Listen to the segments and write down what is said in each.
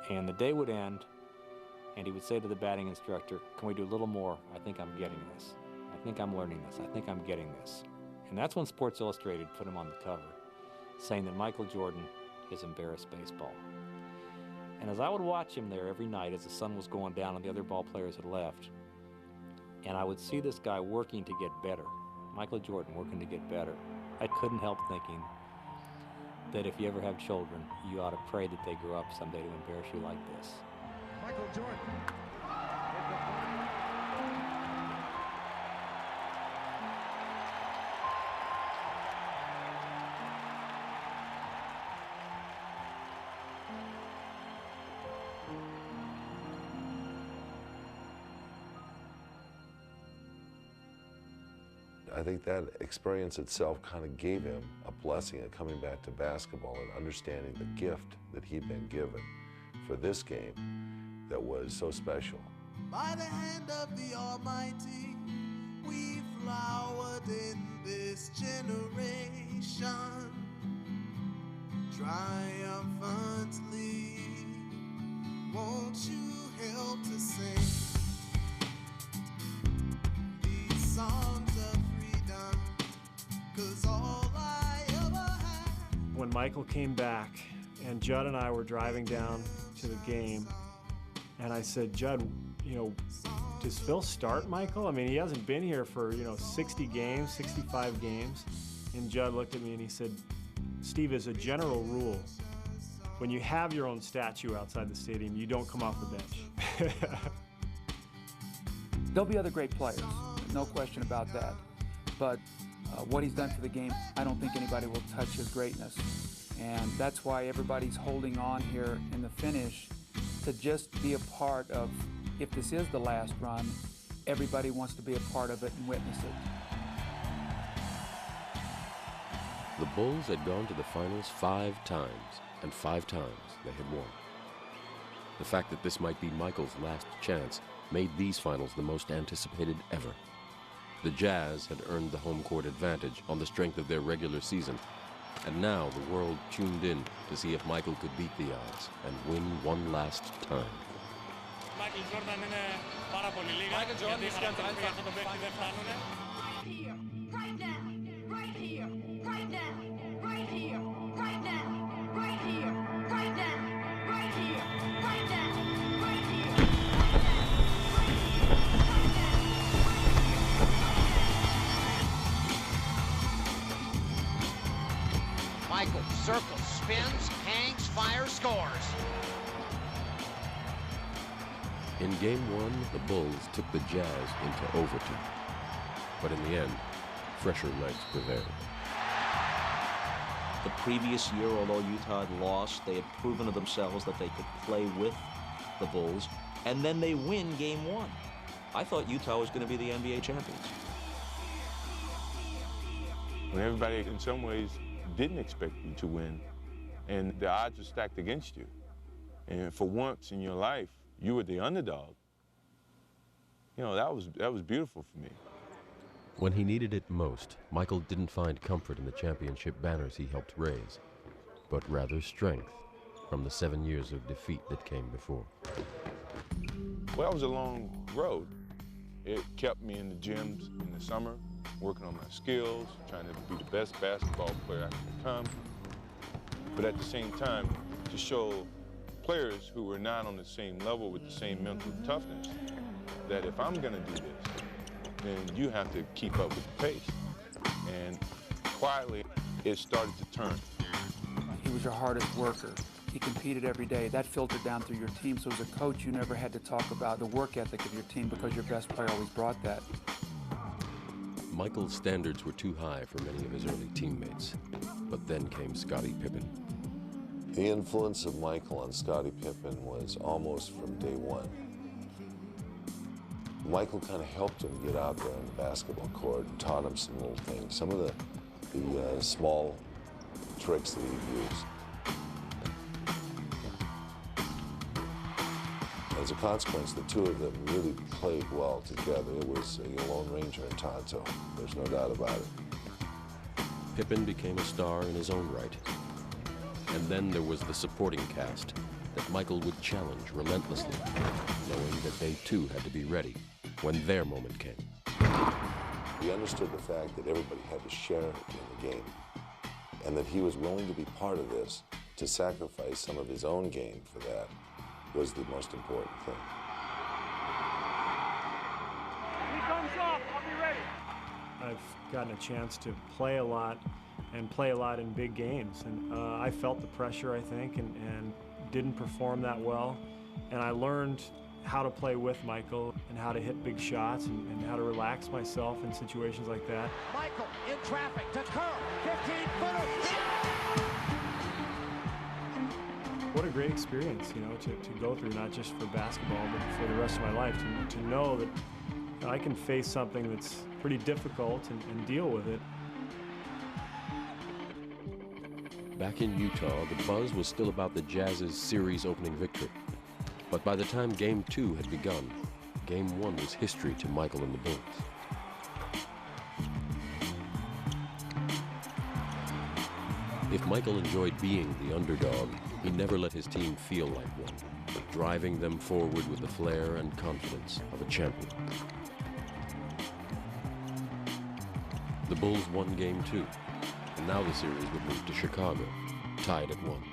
And the day would end, and he would say to the batting instructor, "Can we do a little more? I think I'm getting this. I think I'm learning this. I think I'm getting this." And that's when Sports Illustrated put him on the cover, saying that Michael Jordan has embarrassed baseball. And as I would watch him there every night as the sun was going down and the other ball players had left, and I would see this guy working to get better, Michael Jordan working to get better, I couldn't help thinking that if you ever have children, you ought to pray that they grow up someday to embarrass you like this. Michael Jordan. I think that experience itself kind of gave him a blessing of coming back to basketball and understanding the gift that he'd been given for this game that was so special. By the hand of the Almighty, we flowered in this generation, triumphantly. Won't you help to sing these songs of freedom? 'Cause all I ever had. When Michael came back, and Judd and I were driving down to the game, and I said, "Judd, you know, does Phil start Michael? I mean, he hasn't been here for, 60 games, 65 games." And Judd looked at me and he said, "Steve, as a general rule, when you have your own statue outside the stadium, you don't come off the bench." There'll be other great players, no question about that. But what he's done for the game, I don't think anybody will touch his greatness. And that's why everybody's holding on here in the finish to just be a part of, if this is the last run, everybody wants to be a part of it and witness it. The Bulls had gone to the finals 5 times, and 5 times they had won. The fact that this might be Michael's last chance made these finals the most anticipated ever. The Jazz had earned the home court advantage on the strength of their regular season, and now the world tuned in to see if Michael could beat the odds and win one last time. Michael Jordan είναι πάρα πολύ λίγα. Michael Jordan ist ganz einfach. Αυτό το παίκτη δεν φτάνουνε. Right here, right now, right here, right now, right here, right now, right here, right now, right here, right now, right here, Michael circles, spins, hangs, fires, scores. In Game 1, the Bulls took the Jazz into overtime. But in the end, fresher legs prevailed. The previous year, although Utah had lost, they had proven to themselves that they could play with the Bulls, and then they win Game 1. I thought Utah was going to be the NBA champions. When everybody, in some ways, didn't expect you to win, and the odds were stacked against you, and for once in your life, you were the underdog. That was beautiful for me. When he needed it most, Michael didn't find comfort in the championship banners he helped raise, but rather strength from the 7 years of defeat that came before. Well, it was a long road. It kept me in the gyms in the summer, working on my skills, trying to be the best basketball player I could become, but at the same time, to show players who were not on the same level with the same mental toughness that if I'm going to do this, then you have to keep up with the pace. And quietly, it started to turn. He was your hardest worker. He competed every day. That filtered down through your team. So as a coach, you never had to talk about the work ethic of your team because your best player always brought that. Michael's standards were too high for many of his early teammates, but then came Scottie Pippen. The influence of Michael on Scottie Pippen was almost from day one. Michael kind of helped him get out there on the basketball court and taught him some little things, some of the small tricks that he'd use. As a consequence, the two of them really played well together. It was a Lone Ranger and Tonto. There's no doubt about it. Pippen became a star in his own right. And then there was the supporting cast, that Michael would challenge relentlessly, knowing that they too had to be ready when their moment came. He understood the fact that everybody had to share in the game, and that he was willing to be part of this, to sacrifice some of his own game for that, was the most important thing. He comes up, I'll be ready. I've gotten a chance to play a lot and play a lot in big games, and I felt the pressure, I think, and didn't perform that well. And I learned how to play with Michael and how to hit big shots and how to relax myself in situations like that. Michael in traffic to Kerr, 15-footer. What a great experience, you know, to go through, not just for basketball, but for the rest of my life, to know that I can face something that's pretty difficult and deal with it. Back in Utah, the buzz was still about the Jazz's series opening victory. But by the time Game 2 had begun, Game 1 was history to Michael and the Bulls. If Michael enjoyed being the underdog, he never let his team feel like one, driving them forward with the flair and confidence of a champion. The Bulls won Game 2, and now the series would move to Chicago, tied at 1.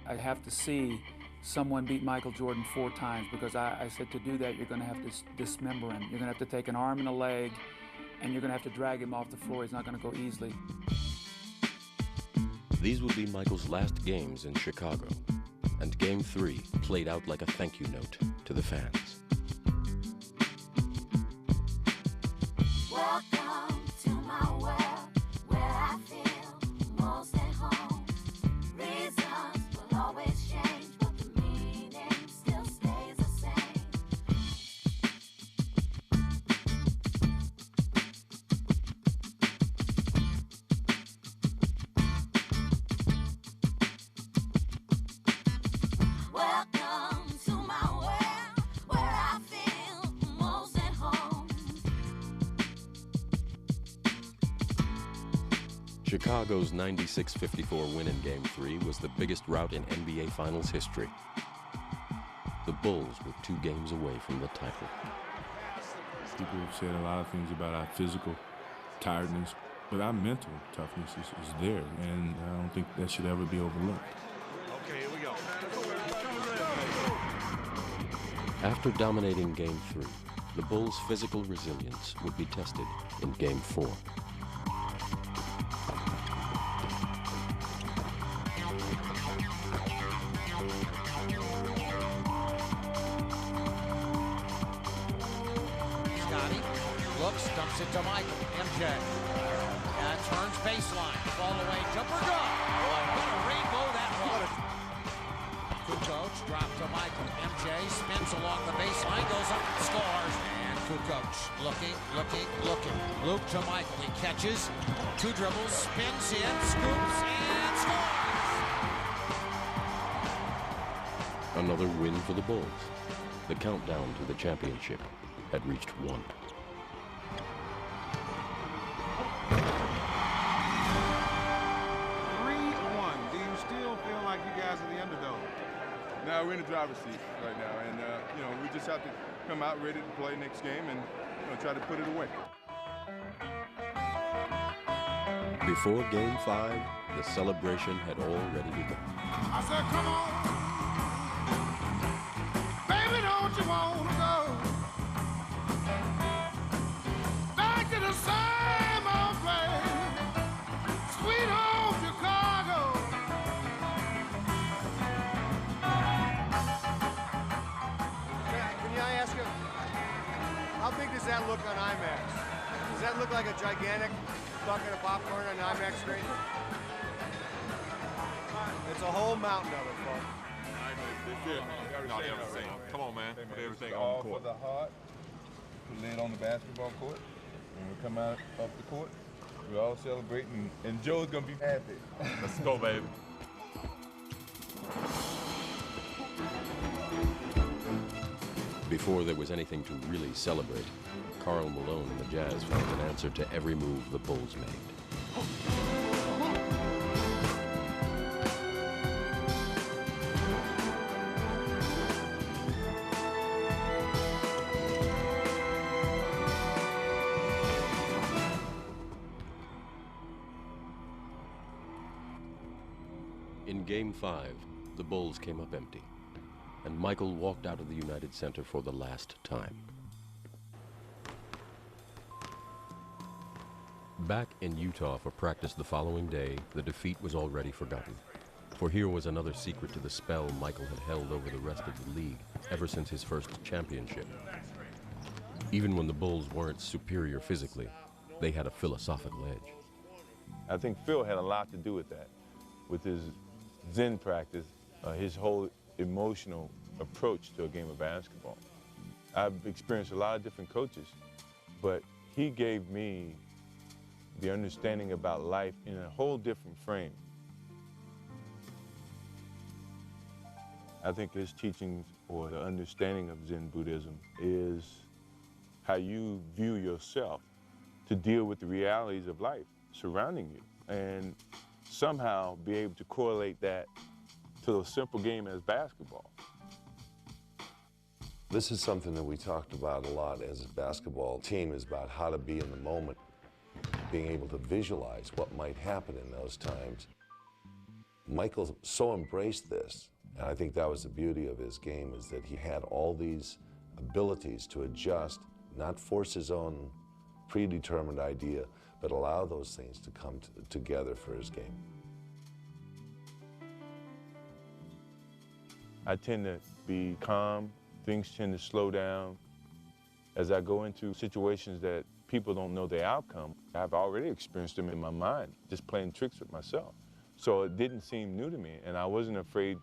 I have to see someone beat Michael Jordan 4 times, because I said to do that, you're going to have to dismember him. You're going to have to take an arm and a leg, and you're going to have to drag him off the floor. He's not going to go easily. These would be Michael's last games in Chicago, and Game 3 played out like a thank you note to the fans. Welcome to my world, where I feel most at home. Reasons will always change, but the meaning still stays the same. Welcome to my world, where I feel most at home. Chicago's 96-54 win in Game 3 was the biggest rout in NBA Finals history. The Bulls were 2 games away from the title. People have said a lot of things about our physical tiredness, but our mental toughness is there, and I don't think that should ever be overlooked. Okay, here we go. After dominating Game 3, the Bulls' physical resilience would be tested in Game 4. Scotty looks, dumps it to Michael. MJ. Turns baseline. Fall away. Jumper good. What a rainbow that was. Kukoc drop to Michael. MJ spins along the baseline. Goes up and scores. And Kukoc looking. Luke to Michael. He catches. 2 dribbles. Spins in. Scoops and scores. Another win for the Bulls. The countdown to the championship had reached 1. 3-1. Do you still feel like you guys are the underdog? Now we're in the driver's seat right now, and we just have to come out ready to play next game and try to put it away. Before Game 5, the celebration had already begun. I said, come on, baby, don't you want to go back to the same old place, sweet home Chicago. Can I ask you, how big does that look on IMAX? Does that look like a gigantic bucket of popcorn on the IMAX screen? It's a whole mountain of it, folks. Not everything. Come on, man. Put everything on the court. For the heart, we lay it on the basketball court. When we come out up the court, we're all celebrating, and Joe's gonna be happy. Let's go, baby. Before there was anything to really celebrate, Karl Malone and the Jazz found an answer to every move the Bulls made. Game 5, the Bulls came up empty, and Michael walked out of the United Center for the last time. Back in Utah for practice the following day, the defeat was already forgotten. For here was another secret to the spell Michael had held over the rest of the league ever since his first championship. Even when the Bulls weren't superior physically, they had a philosophical edge. I think Phil had a lot to do with that, with his Zen practice, his whole emotional approach to a game of basketball. I've experienced a lot of different coaches, but he gave me the understanding about life in a whole different frame. I think his teachings, or the understanding of Zen Buddhism, is how you view yourself to deal with the realities of life surrounding you, and somehow be able to correlate that to a simple game as basketball. This is something that we talked about a lot as a basketball team, is about how to be in the moment, being able to visualize what might happen in those times. Michael so embraced this, and I think that was the beauty of his game, is that he had all these abilities to adjust, not force his own predetermined idea, but allow those things to come together for his game. I tend to be calm, things tend to slow down. As I go into situations that people don't know the outcome, I've already experienced them in my mind, just playing tricks with myself. So it didn't seem new to me, and I wasn't afraid